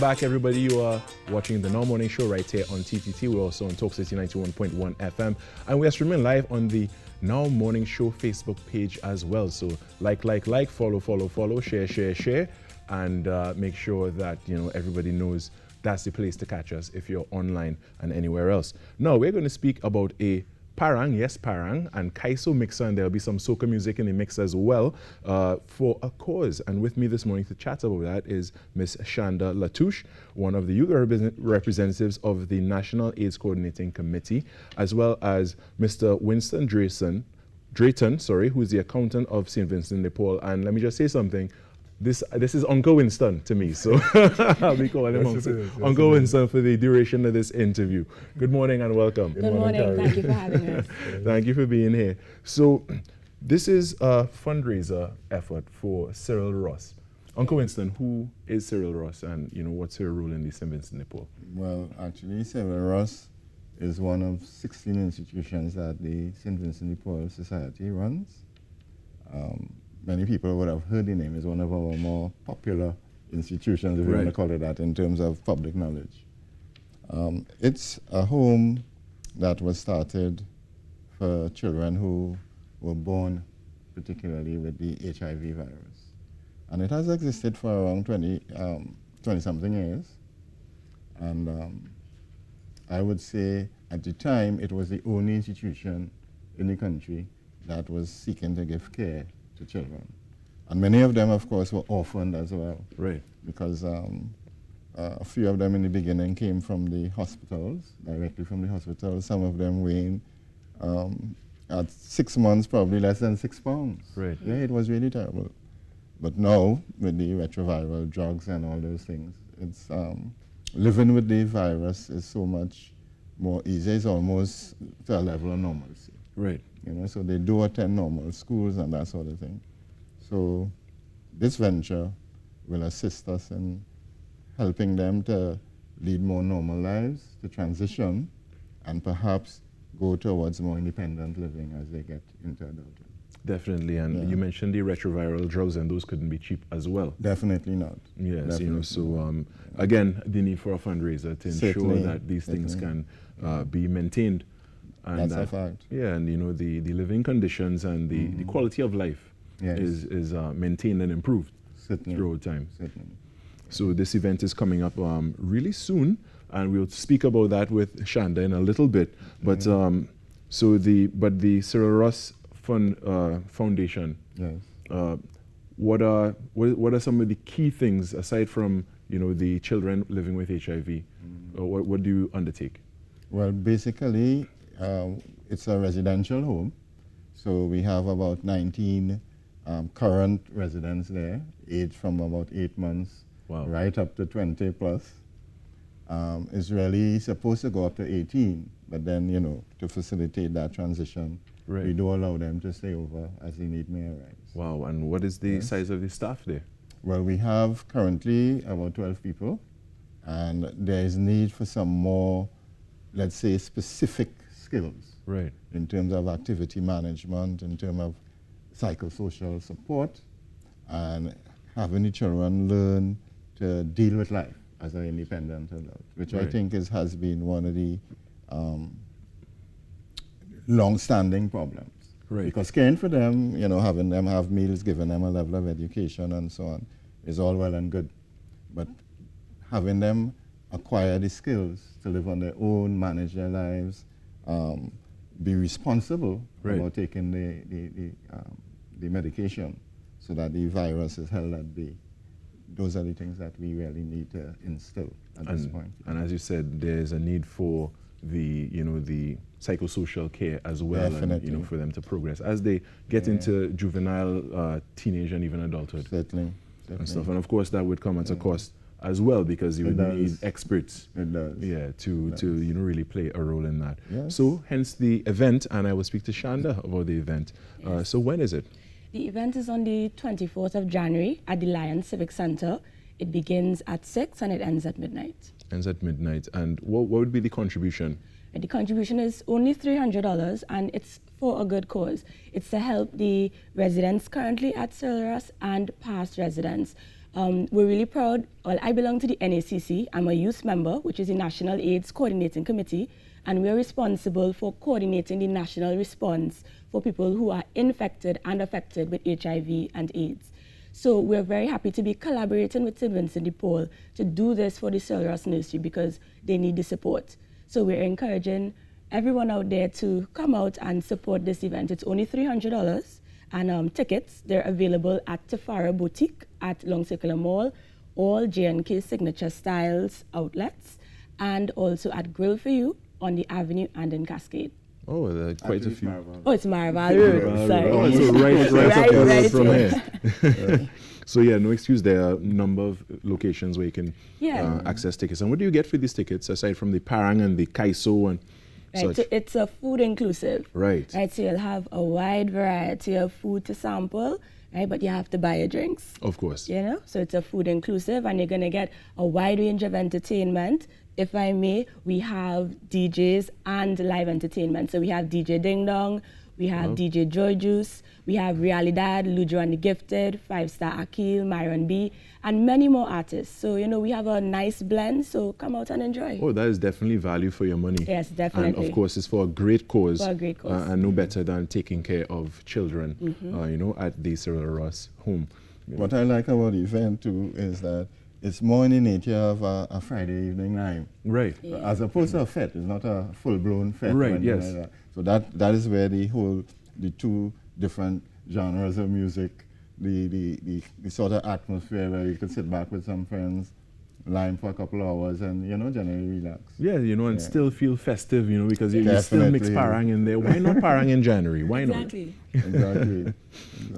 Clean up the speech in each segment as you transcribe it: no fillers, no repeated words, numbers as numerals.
Back, everybody. You are watching the Now Morning Show right here on TTT. We're also on Talk City 91.1 FM, and we are streaming live on the Now Morning Show Facebook page as well. So like, follow, share, and make sure that everybody knows that's the place to catch us if you're online and anywhere else. Now we're going to speak about a parang, yes parang, and Kaiso mixer, and there'll be some soca music in the mix as well for a cause. And with me this morning to chat about that is Miss Shanda Latouche, one of the youth representatives of the National AIDS Coordinating Committee, as well as Mr. Winston Drayton, who's the accountant of St. Vincent de Paul. And let me just say something. This is Uncle Winston to me, so I'll be calling him Uncle Winston for the duration of this interview. Good morning and welcome. Good morning. Thank you for having us. Thank you for being here. So this is a fundraiser effort for Cyril Ross. Uncle Winston, who is Cyril Ross, and what's her role in the St. Vincent de Paul? Well, actually, Cyril Ross is one of 16 institutions that the St. Vincent de Paul Society runs. Many people would have heard the name. It's one of our more popular institutions, if you want to call it that, in terms of public knowledge. It's a home that was started for children who were born particularly with the HIV virus. And it has existed for around 20-something years. And I would say at the time it was the only institution in the country that was seeking to give care to children. And many of them, of course, were orphaned as well. Right. Because a few of them in the beginning came from the hospitals, directly from the hospitals. Some of them weighing, at 6 months, probably less than 6 pounds. Right. Yeah, it was really terrible. But now, with the retroviral drugs and all those things, it's living with the virus is so much more easy. It's almost to a level of normalcy. Right. So they do attend normal schools and that sort of thing. So this venture will assist us in helping them to lead more normal lives, to transition, and perhaps go towards more independent living as they get into adulthood. Definitely, and you mentioned the retroviral drugs, and those couldn't be cheap as well. Definitely not. Yes, Definitely. So again, the need for a fundraiser to ensure that these things can be maintained. And that's a fact. Yeah, and the living conditions and the quality of life is maintained and improved throughout time. Certainly. So this event is coming up really soon, and we'll speak about that with Shanda in a little bit. But the Cyril Ross Foundation. Yes. What are some of the key things aside from the children living with HIV? What do you undertake? Well, basically, it's a residential home. So we have about 19 current residents there, aged from about 8 months right up to 20 plus. It's really supposed to go up to 18, but then, to facilitate that transition, we do allow them to stay over as the need may arise. Wow, and what is the size of the staff there? Well, we have currently about 12 people, and there is need for some more, let's say, specific skills in terms of activity management, in terms of psychosocial support, and having the children learn to deal with life as an independent adult, which I think has been one of the long-standing problems. Because caring for them, having them have meals, giving them a level of education and so on is all well and good. But having them acquire the skills to live on their own, manage their lives, be responsible about taking the medication so that the virus is held at bay. Those are the things that we really need to instill at this point. And as you said, there's a need for the psychosocial care as well, and, for them to progress as they get into juvenile, teenage, and even adulthood. Certainly. And stuff. And of course, that would come at a cost as well, because you would need experts. To really play a role in that. Yes. So hence the event, and I will speak to Shanda about the event. So when is it? The event is on the 24th of January at the Lions Civic Center. It begins at 6 and it ends at midnight. Ends at midnight. And what would be the contribution? The contribution is only $300, and it's for a good cause. It's to help the residents currently at Cyril Ross and past residents We're really proud. Well, I belong to the NACC. I'm a youth member, which is the National AIDS Coordinating Committee, and we're responsible for coordinating the national response for people who are infected and affected with HIV and AIDS. So we're very happy to be collaborating with St. Vincent de Paul to do this for the Cyril Ross Nursery because they need the support. So we're encouraging everyone out there to come out and support this event. It's only $300, and tickets, they're available at Tafara Boutique at Long Circular Mall, all J&K Signature Styles outlets, and also at Grill For You on the Avenue and in Cascade. Oh, there are quite a few. Oh, it's Marval Road. Sorry. Oh, so right up the road from here. here. So yeah, no excuse. There are a number of locations where you can access tickets. And what do you get for these tickets aside from the parang and the Kaiso and such? So it's a food inclusive. Right. Right. So you'll have a wide variety of food to sample. Right, but you have to buy your drinks. Of course. You know, so it's a food inclusive, and you're gonna get a wide range of entertainment. If I may, we have DJs and live entertainment. So we have DJ Ding Dong, we have DJ Joy Juice, we have Realidad, Lujo and the Gifted, 5-Star Akil, Myron B, and many more artists. So, you know, we have a nice blend, so come out and enjoy. Oh, that is definitely value for your money. Yes, definitely. And of course, it's for a great cause. For a great cause. And no better than taking care of children, you know, at the Cyril Ross home. What I like about the event too is that it's more in the nature of a Friday evening night. Right. Yeah. As opposed to a fete. It's not a full-blown fete. Right, yes. Like that. So that is where the two different genres of music, the sort of atmosphere where you could sit back with some friends, line for a couple of hours and, you know, generally relax. Yeah, you know, and still feel festive, you know, because you still mix parang in there. Why not parang in January? Why Exactly. Exactly.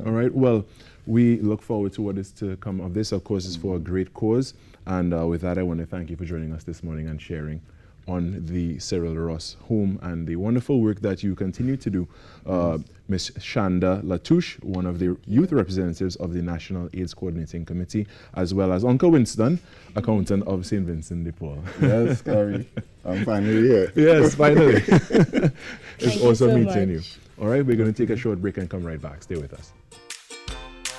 All right, well, we look forward to what is to come of this. Of course, it's for a great cause. And with that, I want to thank you for joining us this morning and sharing on the Cyril Ross home and the wonderful work that you continue to do. Ms. Shanda Latouche, one of the youth representatives of the National AIDS Coordinating Committee, as well as Uncle Winston, accountant of St. Vincent de Paul. Yes, Carrie. I'm finally here. Yes, finally. It's Thank you awesome so meeting you. much. All right, we're going to take a short break and come right back. Stay with us.